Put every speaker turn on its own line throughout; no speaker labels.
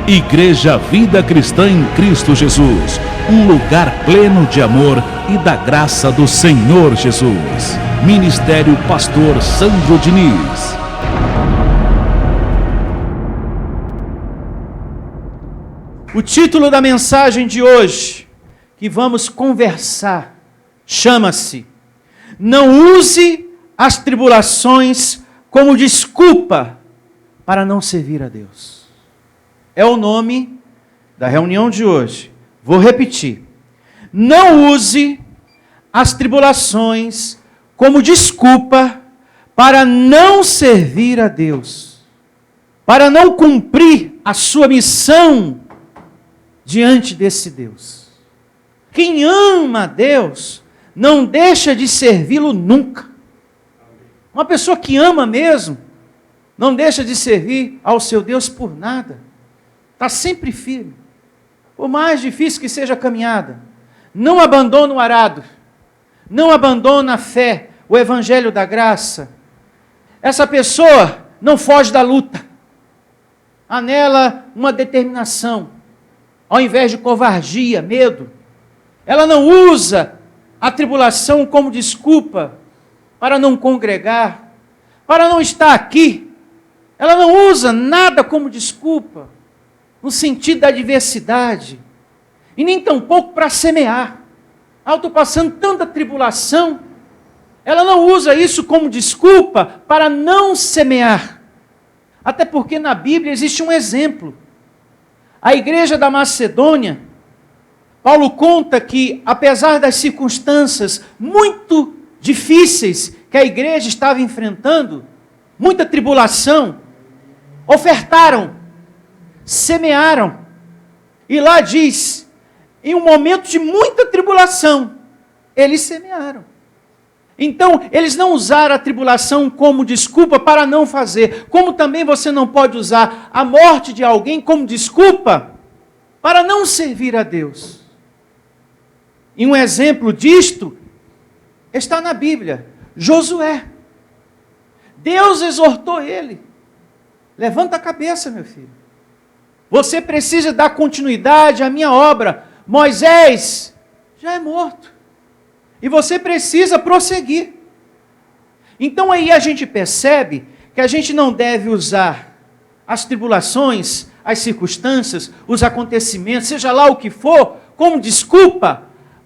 Igreja Vida Cristã em Cristo Jesus, um lugar pleno de amor e da graça do Senhor Jesus. Ministério Pastor Sandro Diniz.
O título da mensagem de hoje, que vamos conversar, chama-se: Não use as tribulações como desculpa para não servir a Deus. É o nome da reunião de hoje. Vou repetir. Não use as tribulações como desculpa para não servir a Deus, para não cumprir a sua missão diante desse Deus. Quem ama a Deus não deixa de servi-lo nunca. Uma pessoa que ama mesmo não deixa de servir ao seu Deus por nada. Está sempre firme. Por mais difícil que seja a caminhada, não abandona o arado, não abandona a fé, o evangelho da graça. Essa pessoa não foge da luta. Há nela uma determinação, ao invés de covardia, medo. Ela não usa a tribulação como desculpa para não congregar, para não estar aqui. Ela não usa nada como desculpa no sentido da adversidade, e nem tampouco para semear. Eu estou passando tanta tribulação. Ela não usa isso como desculpa para não semear. Até porque na Bíblia existe um exemplo. A igreja da Macedônia, Paulo conta que, apesar das circunstâncias muito difíceis que a igreja estava enfrentando, muita tribulação, ofertaram, semearam. E lá diz, em um momento de muita tribulação, eles semearam. Então, eles não usaram a tribulação como desculpa para não fazer. Como também você não pode usar a morte de alguém como desculpa para não servir a Deus. E um exemplo disto está na Bíblia. Josué. Deus exortou ele. Levanta a cabeça, meu filho. Você precisa dar continuidade à minha obra. Moisés já é morto. E você precisa prosseguir. Então aí a gente percebe que a gente não deve usar as tribulações, as circunstâncias, os acontecimentos, seja lá o que for, como desculpa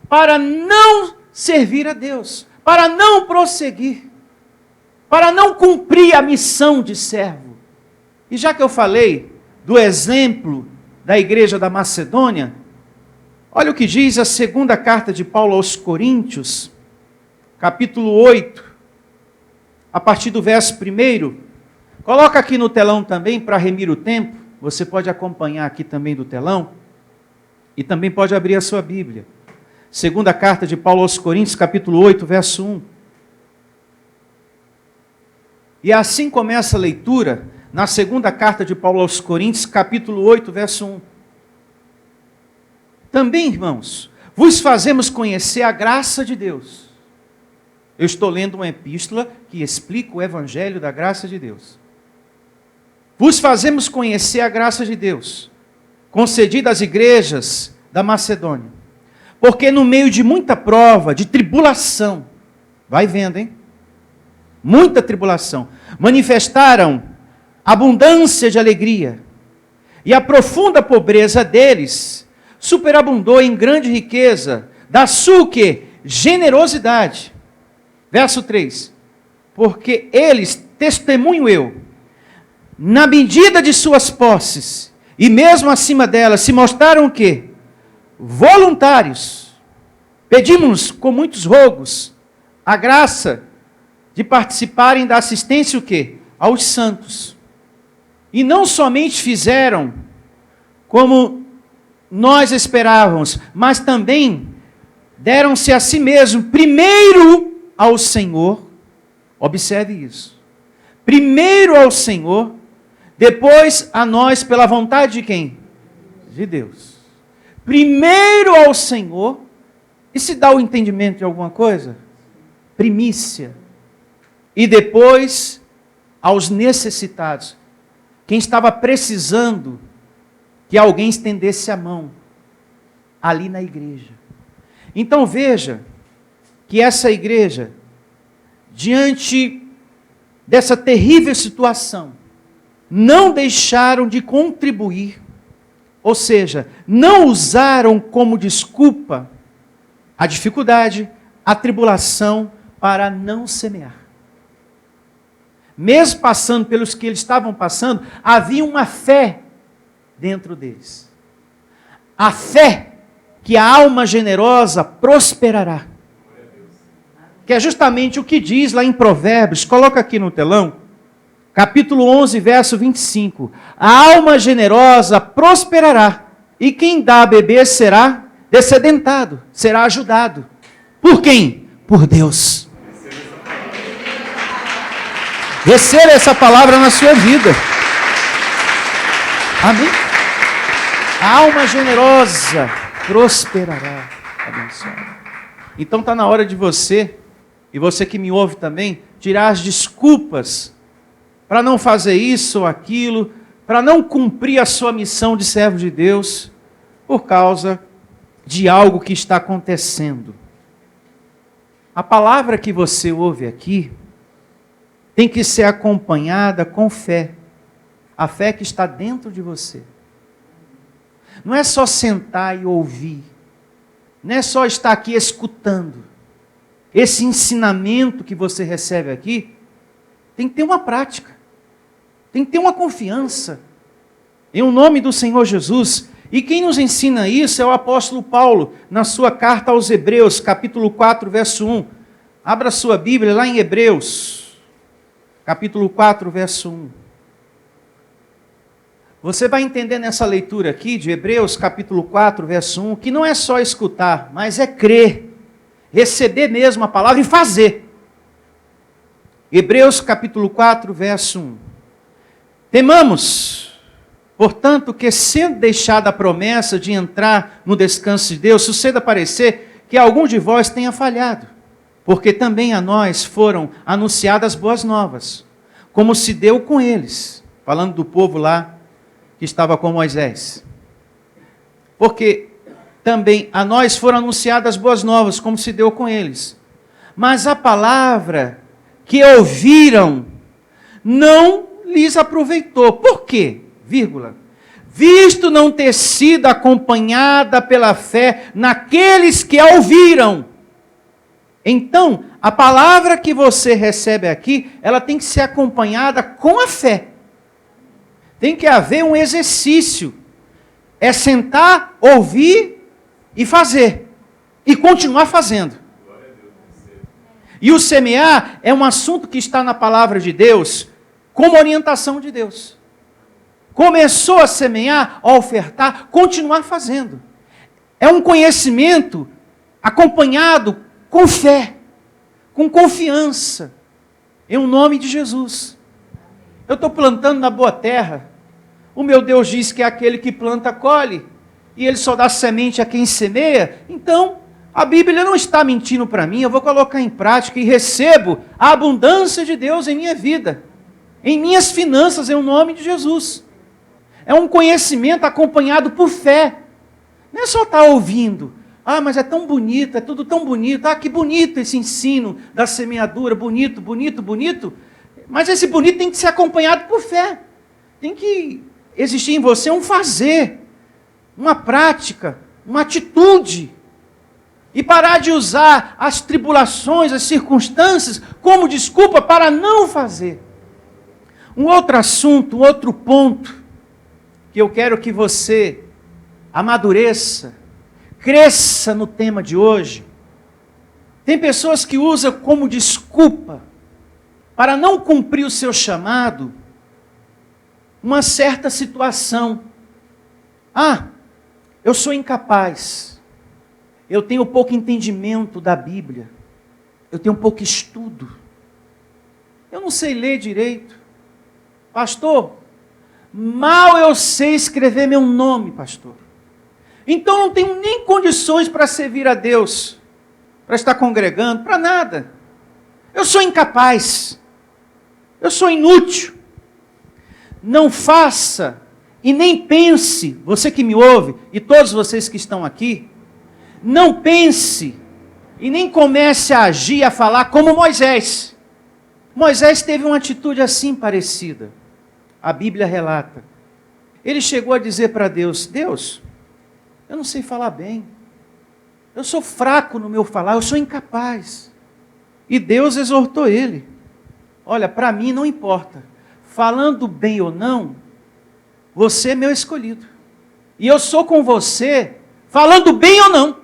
para não servir a Deus, para não prosseguir, para não cumprir a missão de servo. E já que eu falei do exemplo da igreja da Macedônia, olha o que diz a segunda carta de Paulo aos Coríntios, capítulo 8, a partir do verso 1. Coloca aqui no telão também para remir o tempo. Você pode acompanhar aqui também do telão. E também pode abrir a sua Bíblia. Segunda carta de Paulo aos Coríntios, capítulo 8, verso 1. E assim começa a leitura na segunda carta de Paulo aos Coríntios, capítulo 8, verso 1. Também, irmãos, vos fazemos conhecer a graça de Deus. Eu estou lendo uma epístola que explica o evangelho da graça de Deus. Vos fazemos conhecer a graça de Deus, concedida às igrejas da Macedônia. Porque no meio de muita prova, de tribulação, vai vendo, hein? Muita tribulação, manifestaram abundância de alegria. E a profunda pobreza deles superabundou em grande riqueza, da sua generosidade. Verso 3. Porque eles, testemunho eu, na medida de suas posses, e mesmo acima delas, se mostraram o quê? Voluntários. Pedimos com muitos rogos a graça de participarem da assistência o quê? Aos santos. E não somente fizeram como nós esperávamos, mas também deram-se a si mesmo, primeiro ao Senhor. Observe isso. Primeiro ao Senhor, depois a nós pela vontade de quem? De Deus. Primeiro ao Senhor. E se dá o entendimento de alguma coisa? Primícia. E depois aos necessitados. Quem estava precisando que alguém estendesse a mão ali na igreja. Então veja que essa igreja, diante dessa terrível situação, não deixaram de contribuir, ou seja, não usaram como desculpa a dificuldade, a tribulação para não semear. Mesmo passando pelos que eles estavam passando, havia uma fé dentro deles. A fé que a alma generosa prosperará. Que é justamente o que diz lá em Provérbios, coloca aqui no telão, capítulo 11, verso 25. A alma generosa prosperará, e quem dá a beber será descedentado, será ajudado. Por quem? Por Deus. Receba essa palavra na sua vida. Amém? A alma generosa prosperará. Abençoado. Então está na hora de você, e você que me ouve também, tirar as desculpas para não fazer isso ou aquilo, para não cumprir a sua missão de servo de Deus, por causa de algo que está acontecendo. A palavra que você ouve aqui tem que ser acompanhada com fé. A fé que está dentro de você. Não é só sentar e ouvir. Não é só estar aqui escutando. Esse ensinamento que você recebe aqui tem que ter uma prática. Tem que ter uma confiança. Em o nome do Senhor Jesus. E quem nos ensina isso é o apóstolo Paulo, na sua carta aos Hebreus, capítulo 4, verso 1. Abra sua Bíblia lá em Hebreus, capítulo 4, verso 1. Você vai entender nessa leitura aqui de Hebreus, capítulo 4, verso 1, que não é só escutar, mas é crer, receber mesmo a palavra e fazer. Hebreus, capítulo 4, verso 1. Temamos, portanto, que sendo deixada a promessa de entrar no descanso de Deus, suceda parecer que algum de vós tenha falhado, porque também a nós foram anunciadas boas novas, como se deu com eles, falando do povo lá que estava com Moisés. Porque também a nós foram anunciadas boas novas, como se deu com eles. Mas a palavra que ouviram não lhes aproveitou. Por quê? Vírgula. Visto não ter sido acompanhada pela fé naqueles que a ouviram. Então, a palavra que você recebe aqui, ela tem que ser acompanhada com a fé. Tem que haver um exercício. É sentar, ouvir e fazer. E continuar fazendo. E o semear é um assunto que está na palavra de Deus, como orientação de Deus. Começou a semear, a ofertar, continuar fazendo. É um conhecimento acompanhado com fé, com confiança, em o nome de Jesus. Eu estou plantando na boa terra. O meu Deus diz que é aquele que planta, colhe, e Ele só dá semente a quem semeia. Então, a Bíblia não está mentindo para mim, eu vou colocar em prática e recebo a abundância de Deus em minha vida, em minhas finanças, em o nome de Jesus. É um conhecimento acompanhado por fé. Não é só estar ouvindo. Ah, mas é tão bonito, é tudo tão bonito. Ah, que bonito esse ensino da semeadura, bonito, bonito, bonito. Mas esse bonito tem que ser acompanhado por fé. Tem que existir em você um fazer, uma prática, uma atitude. E parar de usar as tribulações, as circunstâncias, como desculpa para não fazer. Um outro assunto, um outro ponto, que eu quero que você amadureça, cresça no tema de hoje. Tem pessoas que usam como desculpa para não cumprir o seu chamado uma certa situação. Ah, eu sou incapaz. Eu tenho pouco entendimento da Bíblia. Eu tenho pouco estudo. Eu não sei ler direito. Pastor, mal eu sei escrever meu nome, pastor. Então não tenho nem condições para servir a Deus, para estar congregando, para nada. Eu sou incapaz. Eu sou inútil. Não faça E nem pense, você que me ouve, e todos vocês que estão aqui, não pense e nem comece a agir, a falar como Moisés. Moisés teve uma atitude assim parecida. A Bíblia relata. Ele chegou a dizer para Deus, Deus, eu não sei falar bem. Eu sou fraco no meu falar, eu sou incapaz. E Deus exortou ele. Olha, para mim não importa. Falando bem ou não, você é meu escolhido. E eu sou com você, falando bem ou não.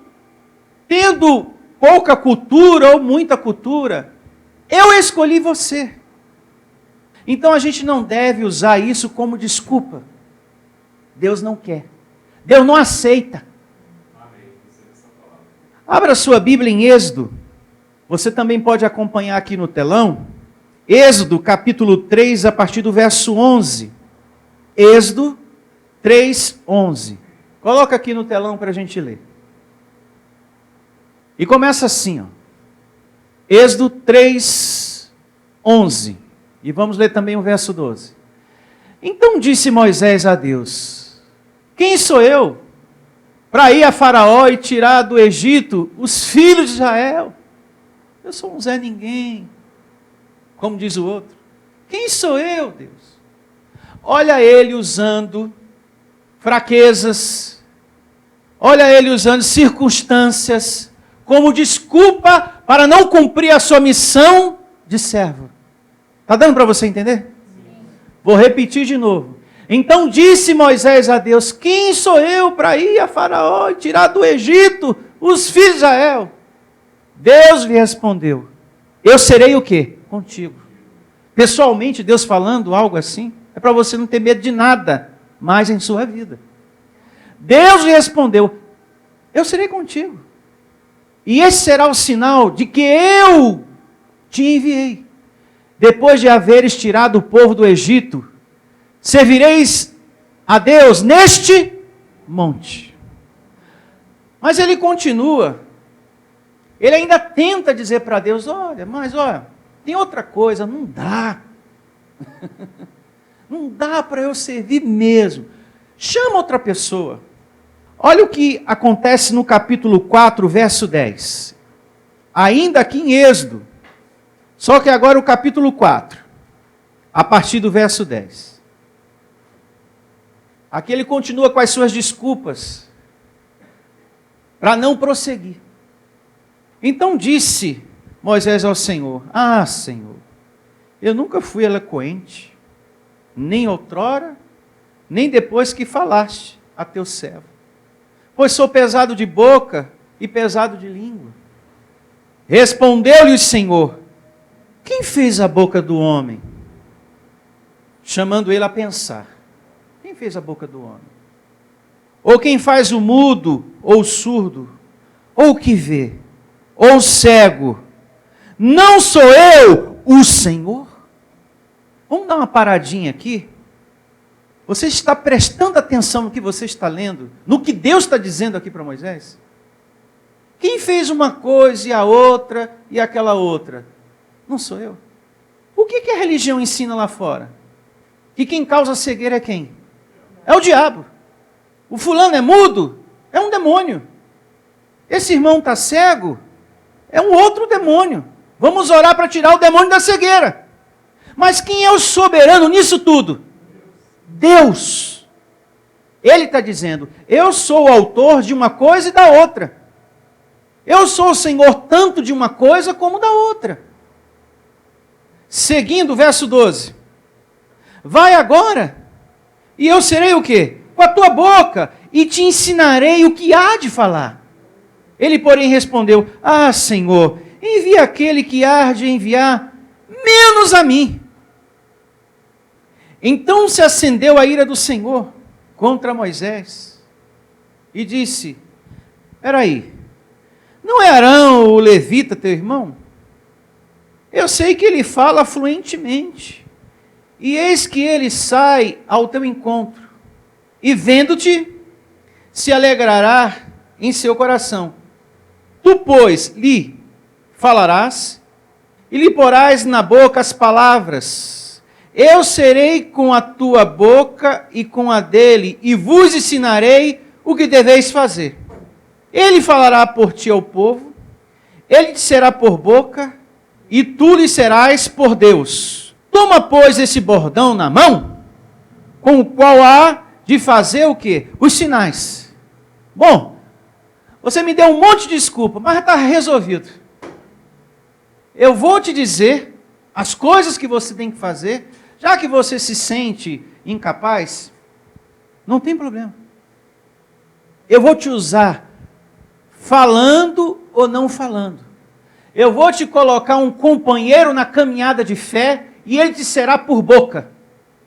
Tendo pouca cultura ou muita cultura, eu escolhi você. Então a gente não deve usar isso como desculpa. Deus não quer. Deus não aceita. Abra sua Bíblia em Êxodo. Você também pode acompanhar aqui no telão. Êxodo, capítulo 3, a partir do verso 11. Êxodo 3, 11. Coloca aqui no telão para a gente ler. E começa assim, ó. Êxodo 3, 11. E vamos ler também o verso 12. Então disse Moisés a Deus, quem sou eu para ir a Faraó e tirar do Egito os filhos de Israel? Eu sou um Zé Ninguém, como diz o outro. Quem sou eu, Deus? Olha ele usando fraquezas, olha ele usando circunstâncias como desculpa para não cumprir a sua missão de servo. Está dando para você entender? Sim. Vou repetir de novo. Então disse Moisés a Deus, quem sou eu para ir a Faraó e tirar do Egito os filhos de Israel? Deus lhe respondeu, eu serei o quê? Contigo. Pessoalmente, Deus falando algo assim, é para você não ter medo de nada mais em sua vida. Deus lhe respondeu, eu serei contigo. E esse será o sinal de que eu te enviei. Depois de haveres tirado o povo do Egito, servireis a Deus neste monte. Mas ele continua. Ele ainda tenta dizer para Deus, olha, tem outra coisa, não dá. Não dá para eu servir mesmo. Chama outra pessoa. Olha o que acontece no capítulo 4, verso 10. Ainda aqui em Êxodo. Só que agora o capítulo 4, a partir do verso 10. Aqui ele continua com as suas desculpas para não prosseguir. Então disse Moisés ao Senhor, Senhor, eu nunca fui eloquente, nem outrora, nem depois que falaste a teu servo. Pois sou pesado de boca e pesado de língua. Respondeu-lhe o Senhor, quem fez a boca do homem? Chamando ele a pensar. Quem fez a boca do homem? Ou quem faz o mudo, ou o surdo, ou o que vê, ou o cego? Não sou eu o Senhor? Vamos dar uma paradinha aqui? Você está prestando atenção no que você está lendo? No que Deus está dizendo aqui para Moisés? Quem fez uma coisa e a outra e aquela outra? Não sou eu. O que a religião ensina lá fora? Que quem causa cegueira é quem? É o diabo. O fulano é mudo? É um demônio. Esse irmão está cego? É um outro demônio. Vamos orar para tirar o demônio da cegueira. Mas quem é o soberano nisso tudo? Deus. Ele está dizendo, eu sou o autor de uma coisa e da outra. Eu sou o Senhor tanto de uma coisa como da outra. Seguindo o verso 12. Vai agora, e eu serei o quê? Com a tua boca, e te ensinarei o que há de falar. Ele, porém, respondeu, Senhor, envia aquele que há de enviar, menos a mim. Então se acendeu a ira do Senhor contra Moisés, e disse, espera aí, não é Arão o levita teu irmão? Eu sei que ele fala fluentemente, e eis que ele sai ao teu encontro, e vendo-te, se alegrará em seu coração. Tu, pois, lhe falarás, e lhe porás na boca as palavras, Eu serei com a tua boca e com a dele, e vos ensinarei o que deveis fazer. Ele falará por ti ao povo, ele te será por boca, e tu lhe serás por Deus. Toma, pois, esse bordão na mão, com o qual há de fazer o quê? Os sinais. Bom, você me deu um monte de desculpa, mas está resolvido. Eu vou te dizer as coisas que você tem que fazer, já que você se sente incapaz, não tem problema. Eu vou te usar, falando ou não falando. Eu vou te colocar um companheiro na caminhada de fé, e ele te será por boca,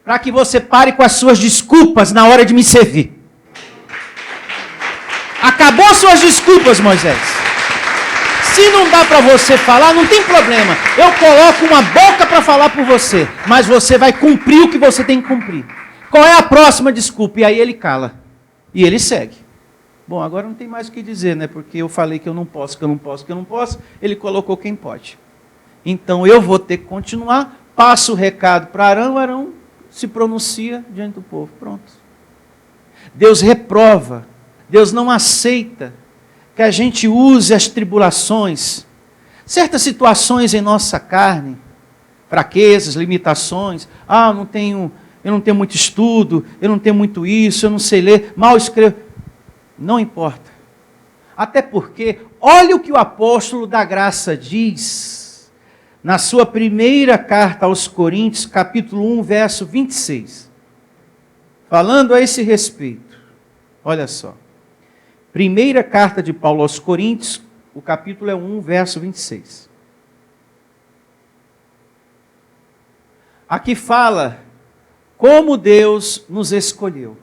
para que você pare com as suas desculpas na hora de me servir. Acabou suas desculpas, Moisés. Se não dá para você falar, não tem problema. Eu coloco uma boca para falar por você, mas você vai cumprir o que você tem que cumprir. Qual é a próxima desculpa? E aí ele cala. E ele segue. Bom, agora não tem mais o que dizer, né? Porque eu falei que eu não posso, que eu não posso, que eu não posso. Ele colocou quem pode. Então eu vou ter que continuar. Passo o recado para Arão. Arão se pronuncia diante do povo. Pronto. Deus reprova. Deus não aceita que a gente use as tribulações, certas situações em nossa carne, fraquezas, limitações. Eu não tenho muito estudo, eu não tenho muito isso, eu não sei ler, mal escrevo. Não importa. Até porque, olha o que o apóstolo da graça diz na sua primeira carta aos Coríntios, capítulo 1, verso 26. Falando a esse respeito, olha só. Primeira carta de Paulo aos Coríntios, o capítulo é 1, verso 26. Aqui fala como Deus nos escolheu.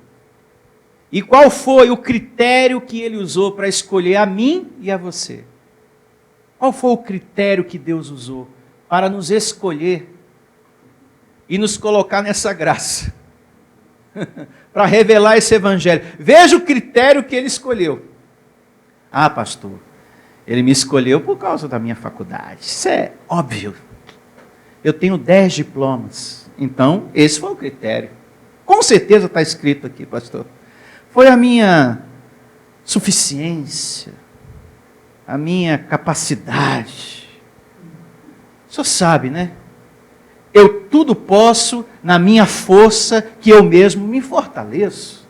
E qual foi o critério que Ele usou para escolher a mim e a você? Qual foi o critério que Deus usou para nos escolher e nos colocar nessa graça? Para revelar esse evangelho. Veja o critério que ele escolheu. Ah, pastor, ele me escolheu por causa da minha faculdade. Isso é óbvio. Eu tenho 10 diplomas. Então, esse foi o critério. Com certeza está escrito aqui, pastor. Foi a minha suficiência, a minha capacidade. O senhor sabe, né? Eu tudo posso na minha força, que eu mesmo me fortaleço.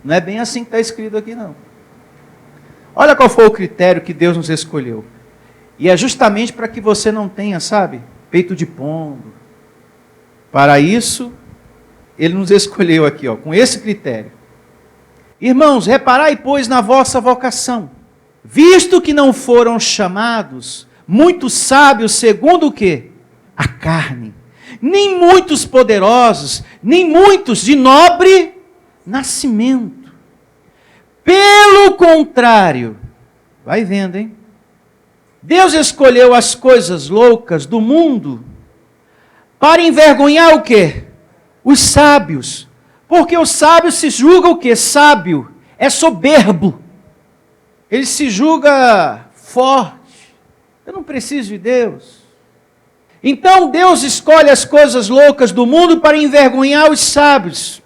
Não é bem assim que está escrito aqui, não. Olha qual foi o critério que Deus nos escolheu. E é justamente para que você não tenha, sabe, peito de pombo. Para isso, Ele nos escolheu aqui, ó, com esse critério. Irmãos, reparai, pois, na vossa vocação. Visto que não foram chamados muitos sábios segundo o quê? A carne, nem muitos poderosos, nem muitos de nobre nascimento. Pelo contrário, vai vendo, hein? Deus escolheu as coisas loucas do mundo para envergonhar o quê? Os sábios. Porque o sábio se julga o quê? Sábio é soberbo. Ele se julga forte. Eu não preciso de Deus. Então Deus escolhe as coisas loucas do mundo para envergonhar os sábios.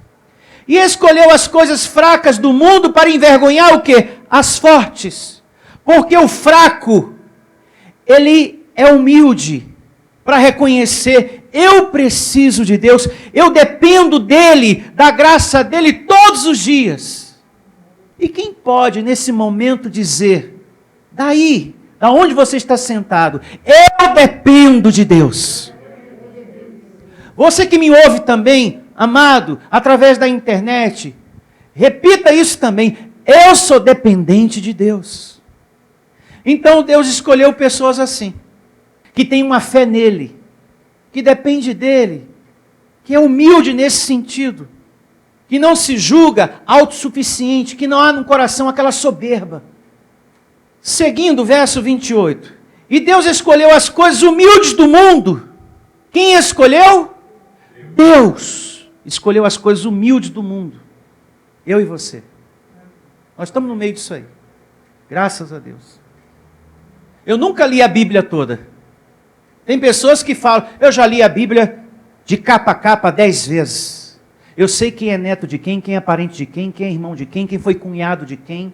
E escolheu as coisas fracas do mundo para envergonhar o quê? As fortes. Porque o fraco, ele é humilde para reconhecer, eu preciso de Deus, eu dependo dEle, da graça dEle todos os dias. E quem pode nesse momento dizer, daí, da onde você está sentado, eu dependo de Deus. Você que me ouve também, amado, através da internet, repita isso também, eu sou dependente de Deus. Então Deus escolheu pessoas assim, que têm uma fé nele, que depende dele, que é humilde nesse sentido, que não se julga autossuficiente, que não há no coração aquela soberba. Seguindo o verso 28. E Deus escolheu as coisas humildes do mundo. Quem escolheu? Deus escolheu as coisas humildes do mundo. Eu e você. Nós estamos no meio disso aí. Graças a Deus. Eu nunca li a Bíblia toda. Tem pessoas que falam, eu já li a Bíblia de capa a capa 10 vezes. Eu sei quem é neto de quem é parente de quem é irmão de quem foi cunhado de quem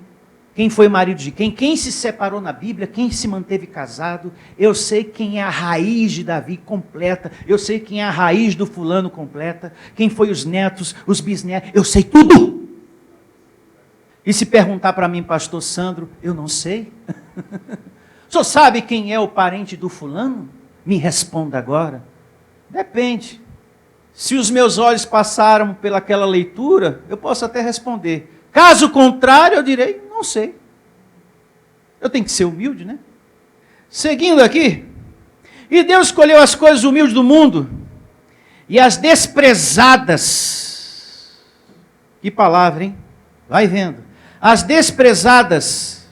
foi marido de quem se separou na Bíblia, quem se manteve casado. Eu sei quem é a raiz de Davi completa. Eu sei quem é a raiz do fulano completa. Quem foi os netos, os bisnetos. Eu sei tudo. E se perguntar para mim, pastor Sandro, eu não sei. O senhor sabe quem é o parente do fulano? Me responda agora. Depende. Se os meus olhos passaram pelaquela leitura, eu posso até responder. Caso contrário, eu direi, não sei. Eu tenho que ser humilde, né? Seguindo aqui. E Deus escolheu as coisas humildes do mundo e as desprezadas. Que palavra, hein? Vai vendo. As desprezadas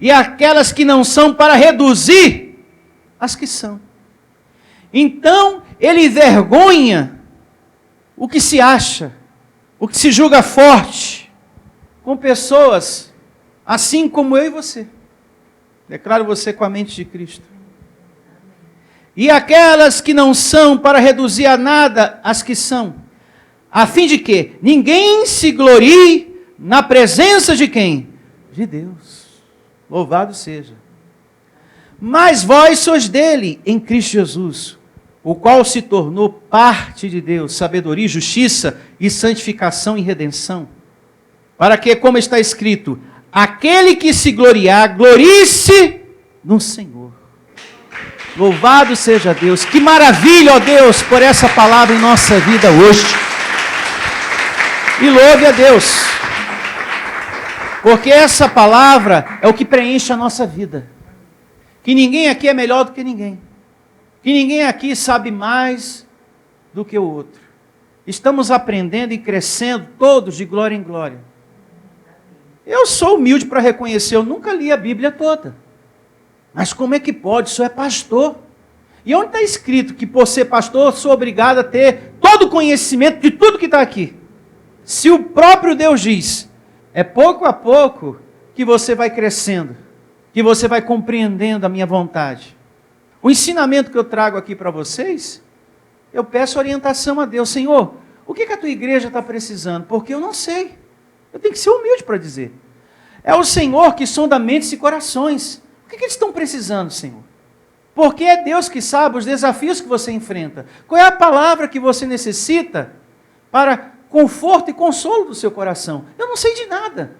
e aquelas que não são, para reduzir as que são. Então, ele envergonha o que se acha, o que se julga forte, com pessoas assim como eu e você. Declaro você com a mente de Cristo. E aquelas que não são, para reduzir a nada as que são, a fim de que ninguém se glorie na presença de quem? De Deus. Louvado seja. Mas vós sois dele, em Cristo Jesus, o qual se tornou parte de Deus, sabedoria, justiça e santificação e redenção. Para que, como está escrito, aquele que se gloriar, glorie-se no Senhor. Louvado seja Deus. Que maravilha, ó Deus, por essa palavra em nossa vida hoje. E louve a Deus. Porque essa palavra é o que preenche a nossa vida. Que ninguém aqui é melhor do que ninguém. Que ninguém aqui sabe mais do que o outro. Estamos aprendendo e crescendo todos de glória em glória. Eu sou humilde para reconhecer, eu nunca li a Bíblia toda. Mas como é que pode? Isso é pastor. E onde está escrito que por ser pastor, eu sou obrigado a ter todo o conhecimento de tudo que está aqui? Se o próprio Deus diz, é pouco a pouco que você vai crescendo, que você vai compreendendo a minha vontade. O ensinamento que eu trago aqui para vocês, eu peço orientação a Deus. Senhor, o que a tua igreja está precisando? Porque eu não sei. Eu tenho que ser humilde para dizer. É o Senhor que sonda mentes e corações. O que eles estão precisando, Senhor? Porque é Deus que sabe os desafios que você enfrenta. Qual é a palavra que você necessita para conforto e consolo do seu coração? Eu não sei de nada.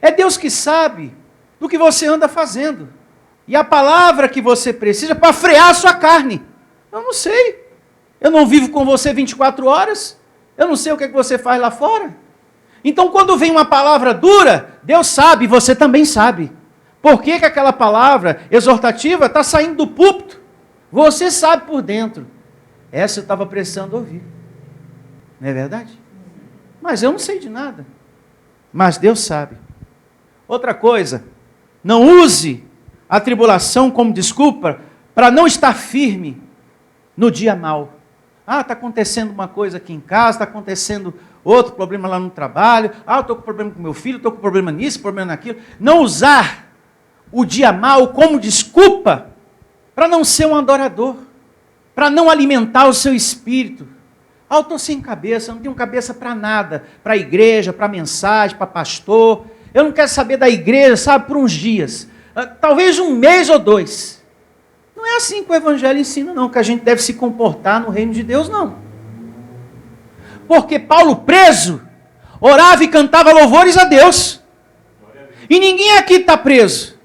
É Deus que sabe do que você anda fazendo. E a palavra que você precisa para frear a sua carne. Eu não sei. Eu não vivo com você 24 horas. Eu não sei o que você faz lá fora. Então, quando vem uma palavra dura, Deus sabe, você também sabe. Por que aquela palavra exortativa está saindo do púlpito? Você sabe por dentro. Essa eu estava precisando ouvir. Não é verdade? Mas eu não sei de nada. Mas Deus sabe. Outra coisa, não use a tribulação como desculpa para não estar firme no dia mau. Ah, está acontecendo uma coisa aqui em casa, está acontecendo outro problema lá no trabalho. Ah, eu estou com problema com meu filho, estou com problema nisso, problema naquilo. Não usar o dia mau como desculpa para não ser um adorador, para não alimentar o seu espírito. Ah, eu estou sem cabeça, eu não tenho cabeça para nada, para a igreja, para a mensagem, para pastor. Eu não quero saber da igreja, sabe, por uns dias. Talvez um mês ou 2. Não é assim que o Evangelho ensina, não, que a gente deve se comportar no reino de Deus, não. Porque Paulo, preso, orava e cantava louvores a Deus. E ninguém aqui está preso.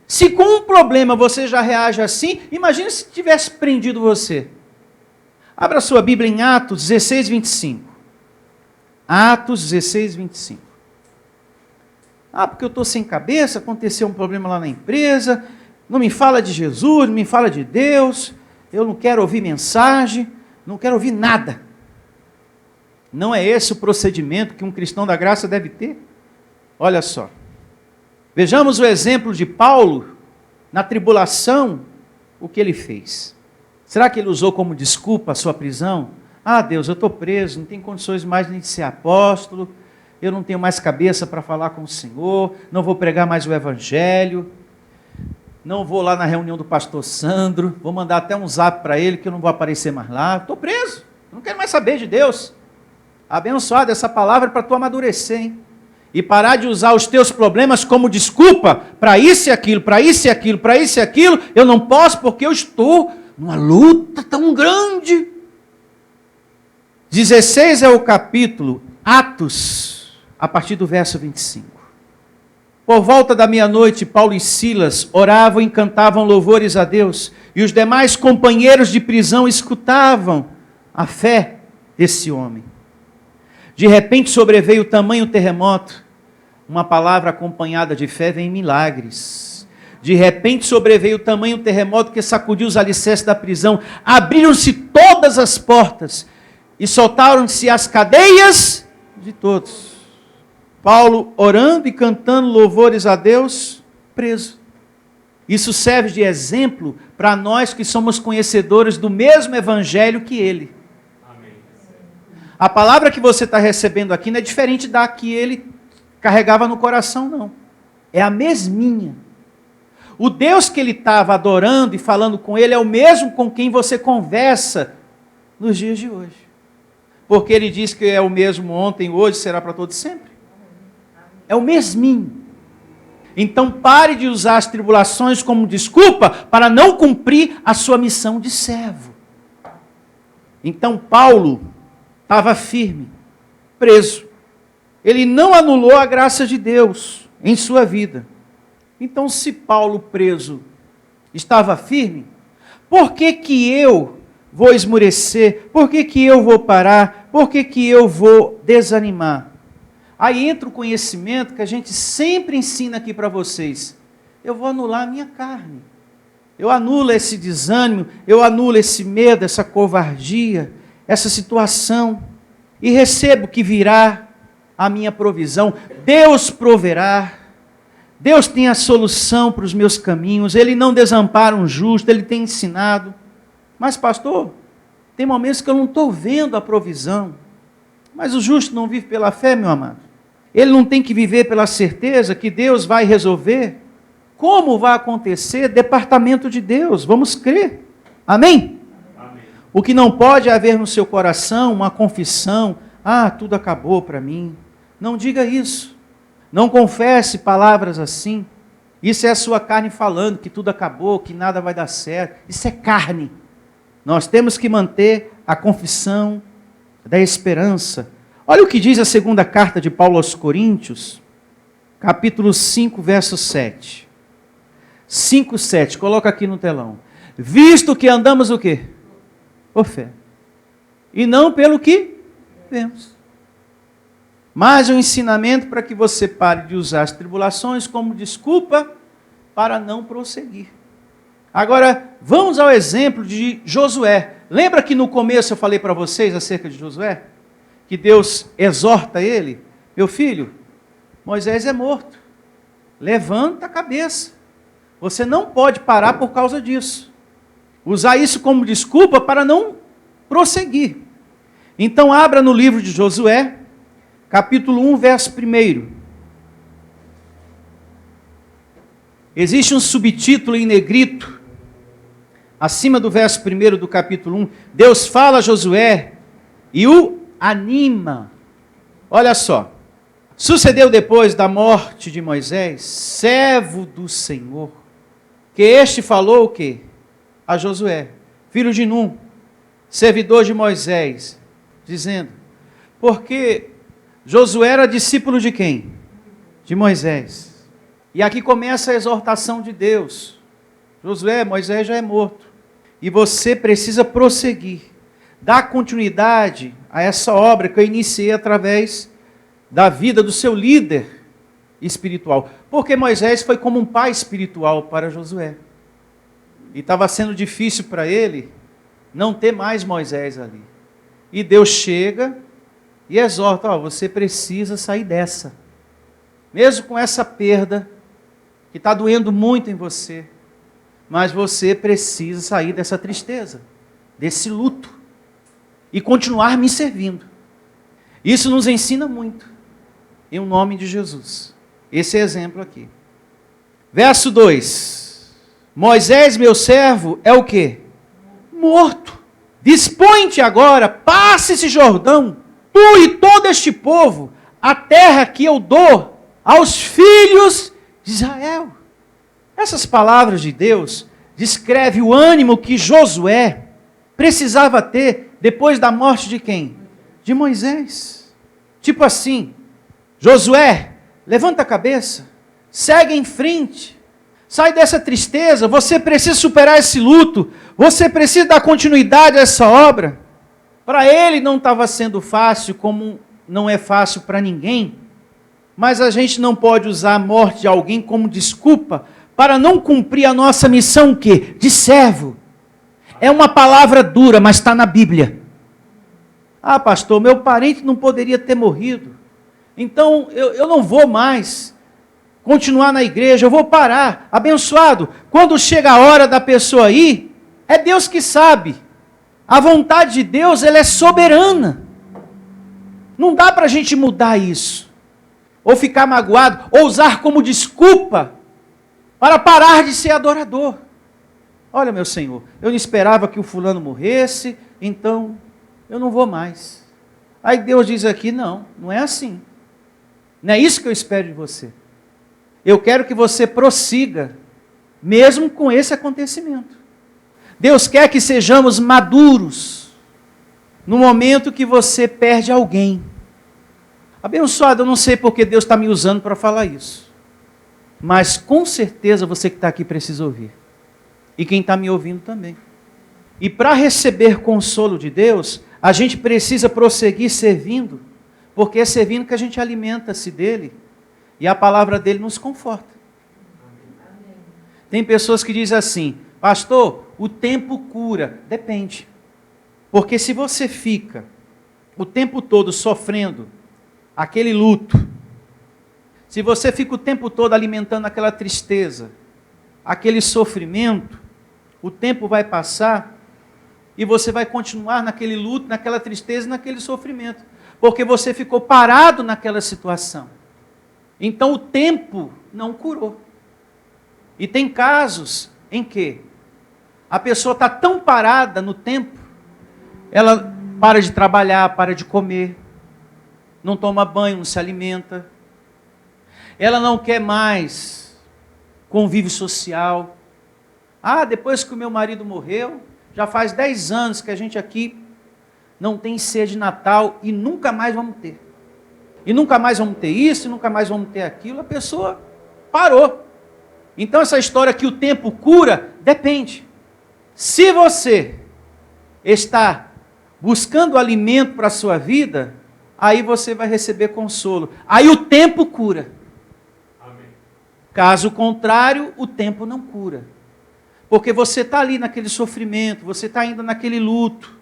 Se com um problema você já reage assim, imagine se tivesse prendido você. Abra sua Bíblia em Atos 16, 25. Atos 16, 25. Ah, porque eu estou sem cabeça, aconteceu um problema lá na empresa, não me fala de Jesus, não me fala de Deus, eu não quero ouvir mensagem, não quero ouvir nada. Não é esse o procedimento que um cristão da graça deve ter? Olha só. Vejamos o exemplo de Paulo, na tribulação, o que ele fez. Será que ele usou como desculpa a sua prisão? Ah, Deus, eu estou preso, não tenho condições mais nem de ser apóstolo, eu não tenho mais cabeça para falar com o Senhor, não vou pregar mais o Evangelho. não vou lá na reunião do pastor Sandro, vou mandar até um zap para ele que eu não vou aparecer mais lá. Estou preso, não quero mais saber de Deus. Abençoado, essa palavra é para tu amadurecer, hein? E parar de usar os teus problemas como desculpa para isso e aquilo, para isso e aquilo, para isso e aquilo. Eu não posso porque eu estou numa luta tão grande. 16 é o capítulo, Atos, a partir do verso 25. Por volta da meia-noite, Paulo e Silas oravam e cantavam louvores a Deus, e os demais companheiros de prisão escutavam a fé desse homem. De repente sobreveio tamanho terremoto. Uma palavra acompanhada de fé vem em milagres. De repente sobreveio tamanho terremoto que sacudiu os alicerces da prisão. Abriram-se todas as portas e soltaram-se as cadeias de todos. Paulo orando e cantando louvores a Deus, preso. Isso serve de exemplo para nós que somos conhecedores do mesmo evangelho que ele. A palavra que você está recebendo aqui não é diferente da que ele carregava no coração, não. É a mesminha. O Deus que ele estava adorando e falando com ele é o mesmo com quem você conversa nos dias de hoje. Porque ele diz que é o mesmo ontem, hoje, será para todo sempre. É o mesminho. Então pare de usar as tribulações como desculpa para não cumprir a sua missão de servo. Então Paulo estava firme, preso. Ele não anulou a graça de Deus em sua vida. Então, se Paulo preso estava firme, por que que eu vou esmurecer? Por que que eu vou parar? Por que que eu vou desanimar? Aí entra o conhecimento que a gente sempre ensina aqui para vocês. Eu vou anular a minha carne. Eu anulo esse desânimo, eu anulo esse medo, essa covardia, essa situação, e recebo que virá a minha provisão. Deus proverá. Deus tem a solução para os meus caminhos. Ele não desampara um justo, Ele tem ensinado. Mas pastor, tem momentos que eu não estou vendo a provisão. Mas o justo não vive pela fé, meu amado. Ele não tem que viver pela certeza que Deus vai resolver. Como vai acontecer? Departamento de Deus, vamos crer. Amém? O que não pode haver no seu coração uma confissão, tudo acabou para mim. Não diga isso. Não confesse palavras assim. Isso é a sua carne falando que tudo acabou, que nada vai dar certo. Isso é carne. Nós temos que manter a confissão da esperança. Olha o que diz a segunda carta de Paulo aos Coríntios, capítulo 5, verso 7. 5, 7, coloca aqui no telão. Visto que andamos o quê? Por fé. E não pelo que vemos. Mais um ensinamento para que você pare de usar as tribulações como desculpa para não prosseguir. Agora, vamos ao exemplo de Josué. Lembra que no começo eu falei para vocês acerca de Josué? Que Deus exorta ele? Meu filho, Moisés é morto. Levanta a cabeça. Você não pode parar por causa disso. Usar isso como desculpa para não prosseguir. Então abra no livro de Josué, capítulo 1, verso 1. Existe um subtítulo em negrito, acima do verso 1 do capítulo 1. Deus fala a Josué e o anima. Olha só. Sucedeu depois da morte de Moisés, servo do Senhor, que este falou o quê? A Josué, filho de Num, servidor de Moisés, dizendo, porque Josué era discípulo de quem? De Moisés. E aqui começa a exortação de Deus. Josué, Moisés já é morto. E você precisa prosseguir. Dar continuidade a essa obra que eu iniciei através da vida do seu líder espiritual. Porque Moisés foi como um pai espiritual para Josué. E estava sendo difícil para ele não ter mais Moisés ali. E Deus chega e exorta, você precisa sair dessa. Mesmo com essa perda, que está doendo muito em você, mas você precisa sair dessa tristeza, desse luto, e continuar me servindo. Isso nos ensina muito, em nome de Jesus. Esse é exemplo aqui. Verso 2. Moisés, meu servo, é o quê? Morto. Dispõe-te agora, passe esse Jordão, tu e todo este povo, a terra que eu dou aos filhos de Israel. Essas palavras de Deus descrevem o ânimo que Josué precisava ter depois da morte de quem? De Moisés. Tipo assim, Josué, levanta a cabeça, segue em frente, sai dessa tristeza, você precisa superar esse luto, você precisa dar continuidade a essa obra. Para ele não estava sendo fácil, como não é fácil para ninguém, mas a gente não pode usar a morte de alguém como desculpa para não cumprir a nossa missão, o quê? De servo. É uma palavra dura, mas está na Bíblia. Ah, pastor, meu parente não poderia ter morrido, então eu não vou mais continuar na igreja, eu vou parar. Abençoado, quando chega a hora da pessoa ir, é Deus que sabe. A vontade de Deus, ela é soberana. Não dá para a gente mudar isso, ou ficar magoado, ou usar como desculpa para parar de ser adorador. Olha, meu Senhor, eu não esperava que o fulano morresse, então eu não vou mais. Aí Deus diz aqui, não é assim. Não é isso que eu espero de você. Eu quero que você prossiga, mesmo com esse acontecimento. Deus quer que sejamos maduros no momento que você perde alguém. Abençoado, eu não sei porque Deus está me usando para falar isso. Mas com certeza você que está aqui precisa ouvir. E quem está me ouvindo também. E para receber consolo de Deus, a gente precisa prosseguir servindo, porque é servindo que a gente alimenta-se dele, e a palavra dele nos conforta. Tem pessoas que dizem assim, pastor, o tempo cura. Depende. Porque se você fica o tempo todo sofrendo aquele luto, se você fica o tempo todo alimentando aquela tristeza, aquele sofrimento, o tempo vai passar e você vai continuar naquele luto, naquela tristeza, naquele sofrimento, porque você ficou parado naquela situação. Então o tempo não curou. E tem casos em que a pessoa está tão parada no tempo, ela para de trabalhar, para de comer, não toma banho, não se alimenta, ela não quer mais convívio social. Ah, depois que o meu marido morreu, já faz 10 anos que a gente aqui não tem ceia de Natal e nunca mais vamos ter. E nunca mais vamos ter isso, e nunca mais vamos ter aquilo. A pessoa parou. Então essa história que o tempo cura, depende. Se você está buscando alimento para a sua vida, aí você vai receber consolo. Aí o tempo cura. Amém. Caso contrário, o tempo não cura. Porque você está ali naquele sofrimento, você está ainda naquele luto.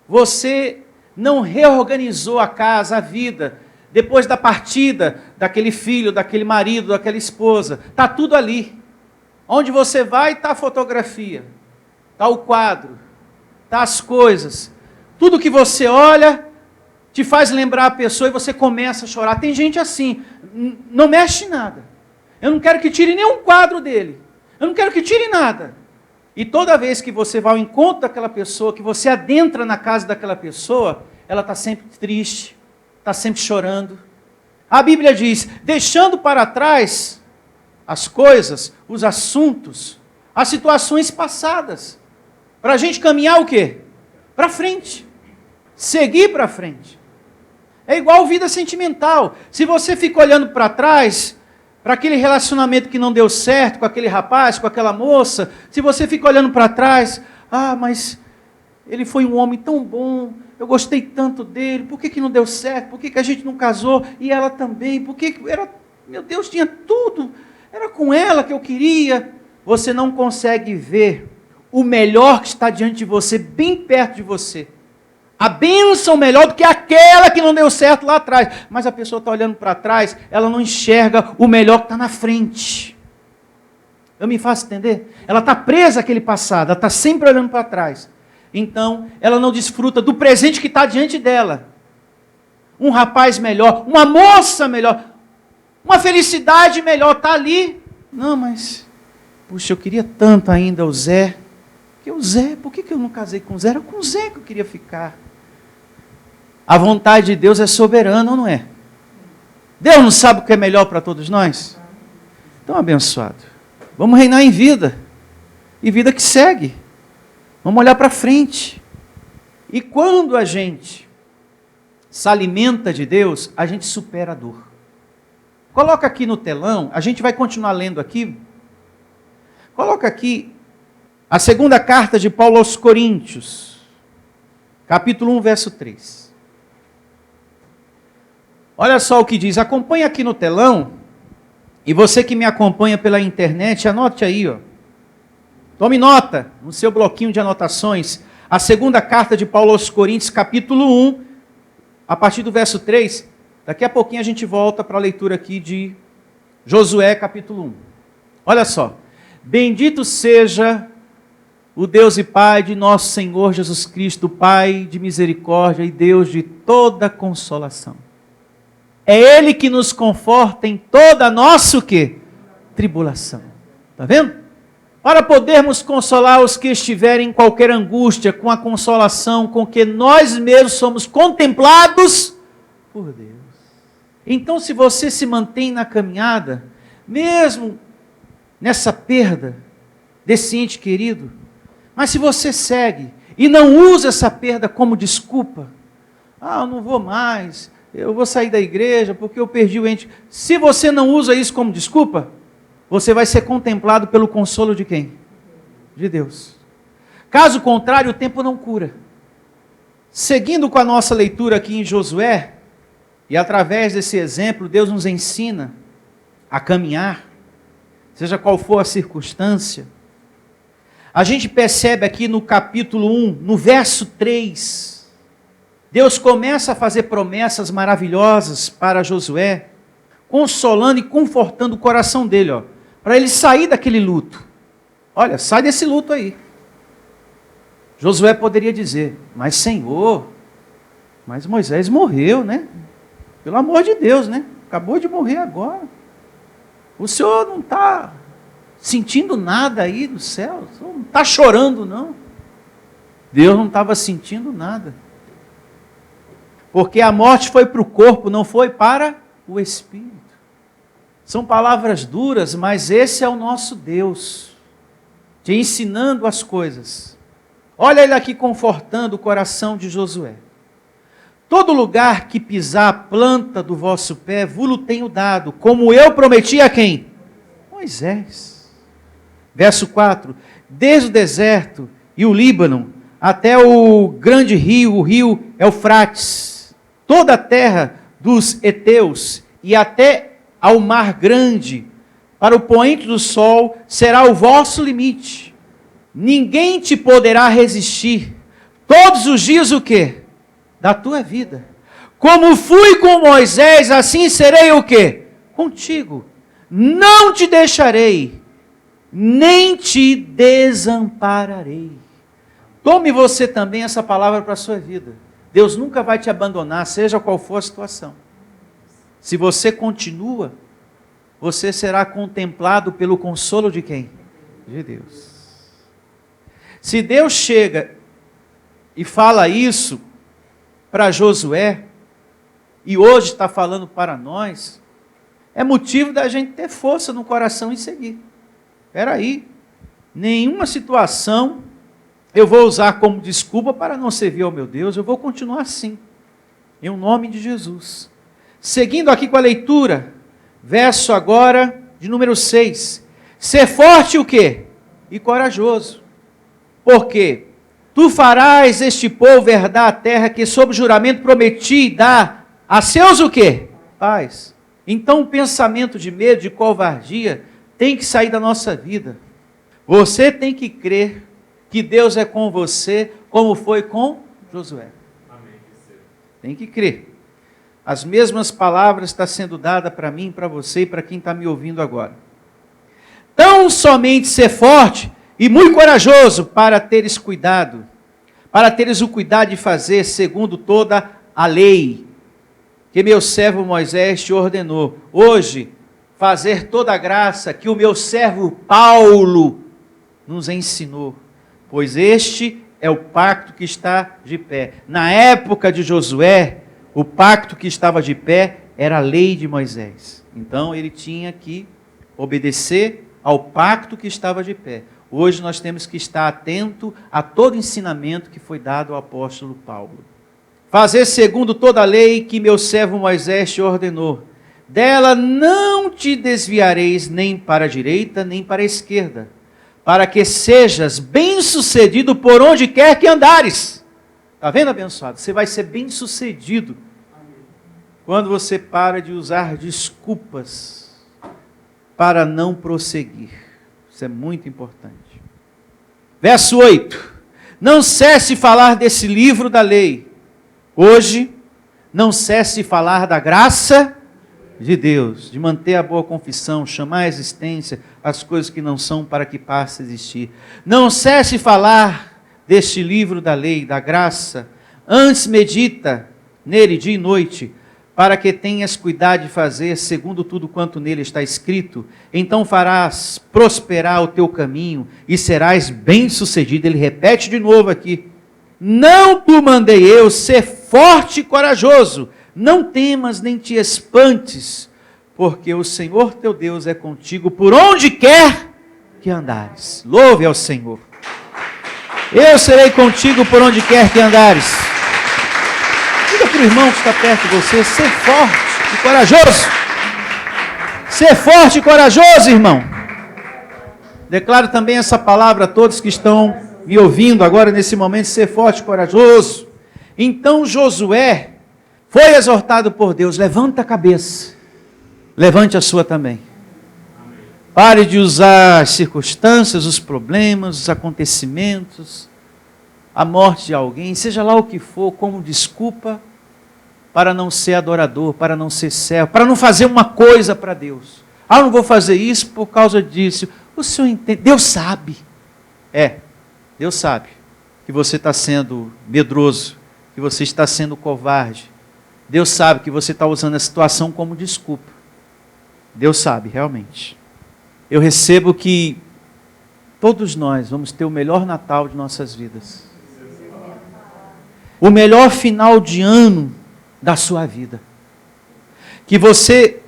Você não reorganizou a casa, a vida, depois da partida daquele filho, daquele marido, daquela esposa. Está tudo ali. Onde você vai, está a fotografia, está o quadro, está as coisas. Tudo que você olha te faz lembrar a pessoa e você começa a chorar. Tem gente assim, não mexe em nada. Eu não quero que tire nenhum quadro dele. Eu não quero que tire nada. E toda vez que você vai ao encontro daquela pessoa, que você adentra na casa daquela pessoa, ela está sempre triste, está sempre chorando. A Bíblia diz, deixando para trás as coisas, os assuntos, as situações passadas, para a gente caminhar o quê? Para frente. Seguir para frente. É igual vida sentimental. Se você fica olhando para trás, para aquele relacionamento que não deu certo, com aquele rapaz, com aquela moça, se você fica olhando para trás, mas ele foi um homem tão bom, eu gostei tanto dele, por que não deu certo, por que a gente não casou, e ela também, meu Deus, tinha tudo, era com ela que eu queria. Você não consegue ver o melhor que está diante de você, bem perto de você. A bênção melhor do que aquela que não deu certo lá atrás. Mas a pessoa está olhando para trás, ela não enxerga o melhor que está na frente. Eu me faço entender? Ela está presa àquele passado, ela está sempre olhando para trás. Então, ela não desfruta do presente que está diante dela. Um rapaz melhor, uma moça melhor, uma felicidade melhor, está ali. Não, mas Puxa, eu queria tanto ainda o Zé. Porque o Zé, por que eu não casei com o Zé? Era com o Zé que eu queria ficar. A vontade de Deus é soberana, ou não é? Deus não sabe o que é melhor para todos nós? Então, abençoado, vamos reinar em vida. E vida que segue. Vamos olhar para frente. E quando a gente se alimenta de Deus, a gente supera a dor. Coloca aqui no telão, a gente vai continuar lendo aqui. Coloca aqui a segunda carta de Paulo aos Coríntios, capítulo 1, verso 3. Olha só o que diz, acompanha aqui no telão, e você que me acompanha pela internet, anote aí, ó. Tome nota no seu bloquinho de anotações, a segunda carta de Paulo aos Coríntios, capítulo 1, a partir do verso 3, daqui a pouquinho a gente volta para a leitura aqui de Josué, capítulo 1. Olha só, bendito seja o Deus e Pai de nosso Senhor Jesus Cristo, Pai de misericórdia e Deus de toda consolação. É Ele que nos conforta em toda a nossa o quê? Tribulação. Está vendo? Para podermos consolar os que estiverem em qualquer angústia, com a consolação com que nós mesmos somos contemplados por Deus. Então, se você se mantém na caminhada, mesmo nessa perda desse ente querido, mas se você segue e não usa essa perda como desculpa, eu não vou mais, eu vou sair da igreja porque eu perdi o ente. Se você não usa isso como desculpa, você vai ser contemplado pelo consolo de quem? De Deus. Caso contrário, o tempo não cura. Seguindo com a nossa leitura aqui em Josué, e através desse exemplo, Deus nos ensina a caminhar, seja qual for a circunstância. A gente percebe aqui no capítulo 1, no verso 3, Deus começa a fazer promessas maravilhosas para Josué, consolando e confortando o coração dele, para ele sair daquele luto. Olha, sai desse luto aí. Josué poderia dizer, mas Senhor, mas Moisés morreu, né? Pelo amor de Deus, né? Acabou de morrer agora. O Senhor não está sentindo nada aí do céu, o Senhor não está chorando, não. Deus não estava sentindo nada. Porque a morte foi para o corpo, não foi para o espírito. São palavras duras, mas esse é o nosso Deus, te ensinando as coisas. Olha ele aqui confortando o coração de Josué. Todo lugar que pisar a planta do vosso pé, vos tenho dado, como eu prometi a quem? Moisés. Verso 4, desde o deserto e o Líbano, até o grande rio, o rio Eufrates, toda a terra dos heteus e até ao mar grande, para o poente do sol, será o vosso limite. Ninguém te poderá resistir. Todos os dias o quê? Da tua vida. Como fui com Moisés, assim serei o quê? Contigo. Não te deixarei, nem te desampararei. Tome você também essa palavra para a sua vida. Deus nunca vai te abandonar, seja qual for a situação. Se você continua, você será contemplado pelo consolo de quem? De Deus. Se Deus chega e fala isso para Josué, e hoje está falando para nós, é motivo da gente ter força no coração e seguir. Espera aí, nenhuma situação eu vou usar como desculpa para não servir ao meu Deus, eu vou continuar assim, em nome de Jesus. Seguindo aqui com a leitura, verso agora de número 6. Ser forte o quê? E corajoso. Porque tu farás este povo herdar a terra que sob juramento prometi dar a seus o quê? Pais. Então o pensamento de medo, de covardia, tem que sair da nossa vida. Você tem que crer que Deus é com você, como foi com Josué. Amém. Tem que crer. As mesmas palavras estão sendo dadas para mim, para você e para quem está me ouvindo agora. Tão somente ser forte e muito corajoso para teres cuidado, para teres o cuidado de fazer segundo toda a lei que meu servo Moisés te ordenou. Hoje, fazer toda a graça que o meu servo Paulo nos ensinou, pois este é o pacto que está de pé. Na época de Josué, o pacto que estava de pé era a lei de Moisés. Então ele tinha que obedecer ao pacto que estava de pé. Hoje nós temos que estar atento a todo ensinamento que foi dado ao apóstolo Paulo. Fazer segundo toda a lei que meu servo Moisés te ordenou. Dela não te desviareis nem para a direita, nem para a esquerda, para que sejas bem-sucedido por onde quer que andares. Está vendo, abençoado? Você vai ser bem-sucedido quando você para de usar desculpas para não prosseguir. Isso é muito importante. Verso 8. Não cesse de falar desse livro da lei. Hoje, não cesse de falar da graça de Deus, de manter a boa confissão, chamar à existência as coisas que não são para que passe a existir. Não cesse de falar deste livro da lei, da graça. Antes medita nele dia e noite, para que tenhas cuidado de fazer segundo tudo quanto nele está escrito. Então farás prosperar o teu caminho e serás bem-sucedido. Ele repete de novo aqui. Não te mandei eu ser forte e corajoso. Não temas nem te espantes, porque o Senhor teu Deus é contigo por onde quer que andares. Louve ao Senhor. Eu serei contigo por onde quer que andares. Diga para o irmão que está perto de você, ser forte e corajoso. Ser forte e corajoso, irmão. Declaro também essa palavra a todos que estão me ouvindo agora nesse momento, ser forte e corajoso. Então Josué foi exortado por Deus, levanta a cabeça, levante a sua também. Pare de usar as circunstâncias, os problemas, os acontecimentos, a morte de alguém, seja lá o que for, como desculpa para não ser adorador, para não ser servo, para não fazer uma coisa para Deus. Ah, eu não vou fazer isso por causa disso. O Senhor entende, Deus sabe. Deus sabe que você está sendo medroso, que você está sendo covarde. Deus sabe que você está usando a situação como desculpa. Deus sabe, realmente. Eu recebo que todos nós vamos ter o melhor Natal de nossas vidas. O melhor final de ano da sua vida. Que você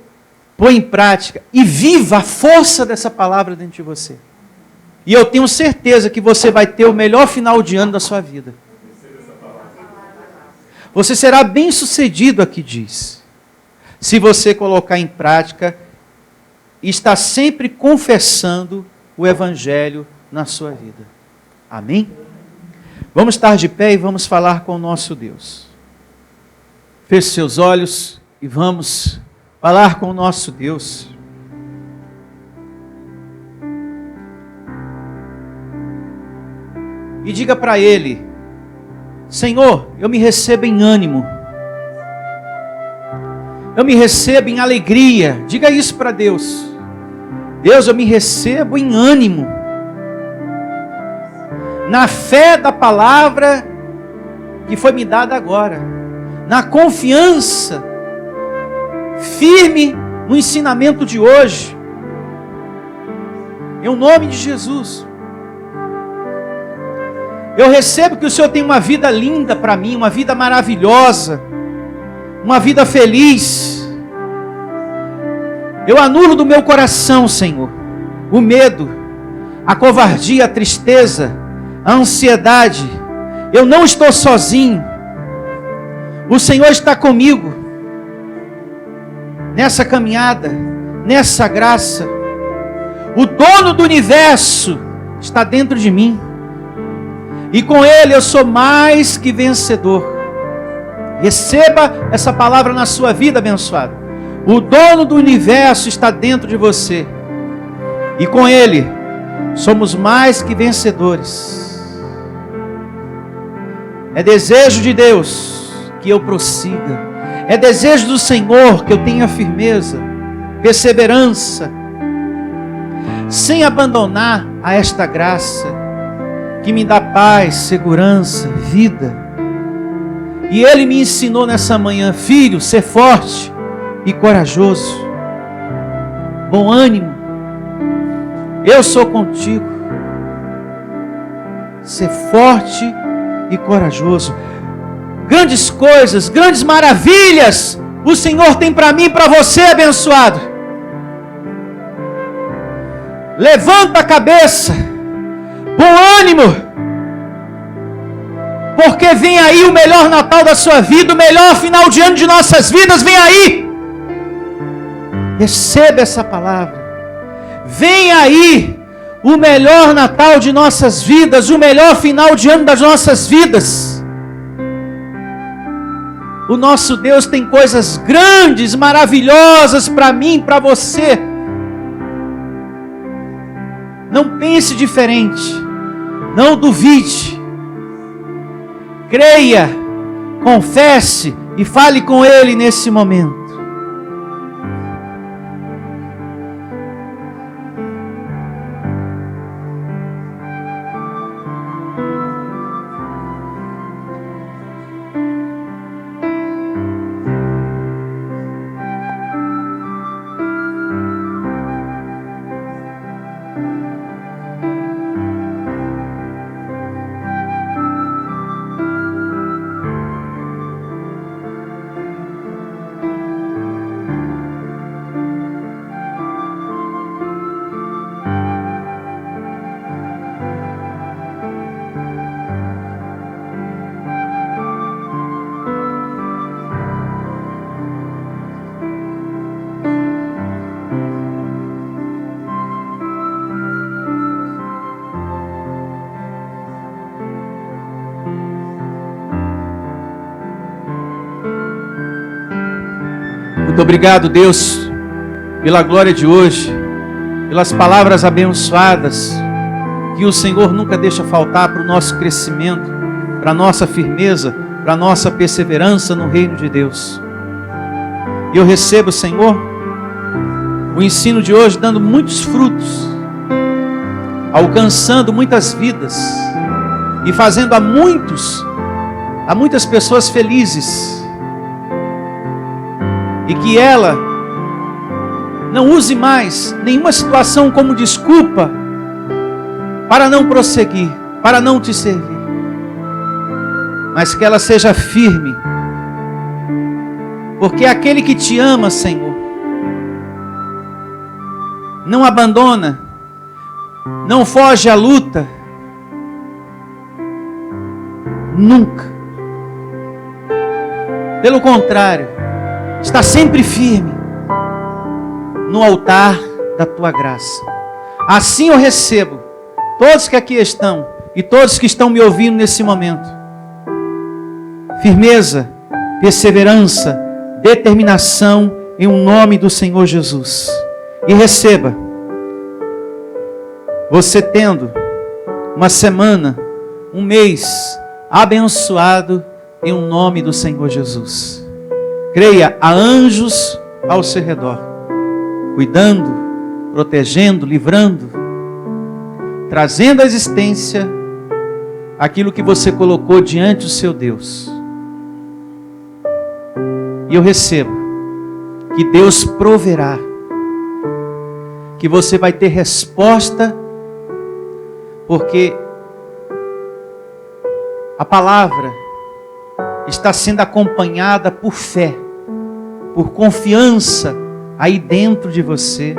põe em prática e viva a força dessa palavra dentro de você. E eu tenho certeza que você vai ter o melhor final de ano da sua vida. Você será bem-sucedido, aqui diz, se você colocar em prática e estar sempre confessando o Evangelho na sua vida. Amém? Vamos estar de pé e vamos falar com o nosso Deus. Feche seus olhos e vamos falar com o nosso Deus. E diga para Ele: Senhor, eu me recebo em ânimo. Eu me recebo em alegria. Diga isso para Deus. Deus, eu me recebo em ânimo. Na fé da palavra que foi me dada agora. Na confiança firme no ensinamento de hoje. Em nome de Jesus. Eu recebo que o Senhor tem uma vida linda para mim, uma vida maravilhosa, uma vida feliz. Eu anulo do meu coração, Senhor, o medo, a covardia, a tristeza, a ansiedade. Eu não estou sozinho. O Senhor está comigo nessa caminhada, nessa graça. O dono do universo está dentro de mim. E com Ele eu sou mais que vencedor. Receba essa palavra na sua vida, abençoado. O dono do universo está dentro de você. E com Ele somos mais que vencedores. É desejo de Deus que eu prossiga. É desejo do Senhor que eu tenha firmeza, perseverança, sem abandonar a esta graça que me dá paz, segurança, vida. E Ele me ensinou nessa manhã: filho, ser forte e corajoso. bom ânimo, eu sou contigo. Ser forte e corajoso. Grandes coisas, grandes maravilhas o Senhor tem para mim e para você, abençoado. Levanta a cabeça, bom ânimo, porque vem aí o melhor Natal da sua vida, o melhor final de ano de nossas vidas, vem aí. Receba essa palavra. Vem aí o melhor Natal de nossas vidas, o melhor final de ano das nossas vidas. O nosso Deus tem coisas grandes, maravilhosas para mim, para você. Não pense diferente, não duvide. Creia, confesse e fale com Ele nesse momento. Muito obrigado, Deus, pela glória de hoje, pelas palavras abençoadas, que o Senhor nunca deixa faltar para o nosso crescimento, para a nossa firmeza, para a nossa perseverança no reino de Deus. E eu recebo, Senhor, o ensino de hoje dando muitos frutos, alcançando muitas vidas e fazendo a muitas pessoas felizes. E que ela não use mais nenhuma situação como desculpa para não prosseguir, para não te servir. Mas que ela seja firme, porque aquele que te ama, Senhor, não abandona, não foge à luta, nunca. Pelo contrário, está sempre firme no altar da tua graça. Assim eu recebo todos que aqui estão e todos que estão me ouvindo nesse momento. Firmeza, perseverança, determinação em um nome do Senhor Jesus. E receba, você tendo uma semana, um mês abençoado em um nome do Senhor Jesus. Creia, há anjos ao seu redor, cuidando, protegendo, livrando, trazendo à existência aquilo que você colocou diante do seu Deus. E eu recebo que Deus proverá, que você vai ter resposta, porque a palavra está sendo acompanhada por fé, por confiança aí dentro de você,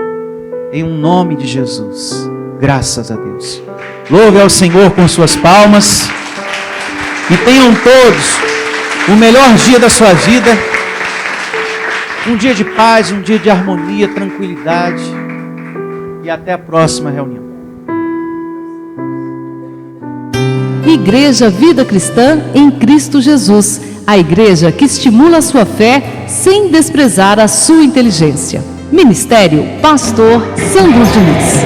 em um nome de Jesus. Graças a Deus. Louve ao Senhor com suas palmas. E tenham todos o melhor dia da sua vida. Um dia de paz, um dia de harmonia, tranquilidade. E até a próxima reunião.
Igreja Vida Cristã em Cristo Jesus. A igreja que estimula a sua fé sem desprezar a sua inteligência. Ministério Pastor Sandro Diniz.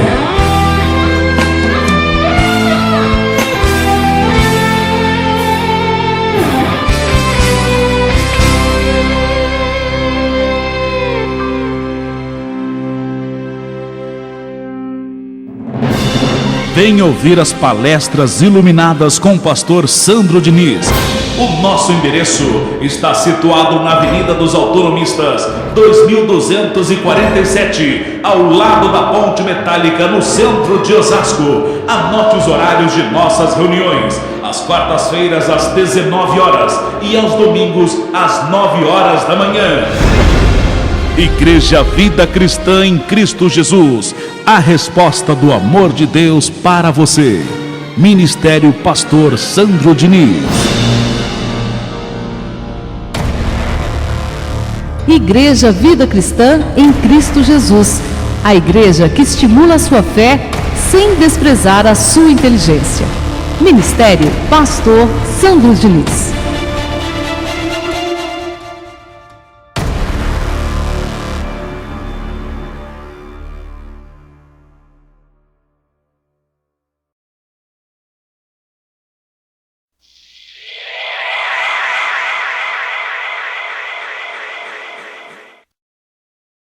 Venha ouvir as palestras iluminadas com o pastor Sandro Diniz. O nosso endereço está situado na Avenida dos Autonomistas, 2247, ao lado da Ponte Metálica, no centro de Osasco. Anote os horários de nossas reuniões: às quartas-feiras às 19 horas e aos domingos às 9 horas da manhã. Igreja Vida Cristã em Cristo Jesus, a resposta do amor de Deus para você. Ministério Pastor Sandro Diniz.
Igreja Vida Cristã em Cristo Jesus, a igreja que estimula a sua fé sem desprezar a sua inteligência. Ministério Pastor Sandro Diniz.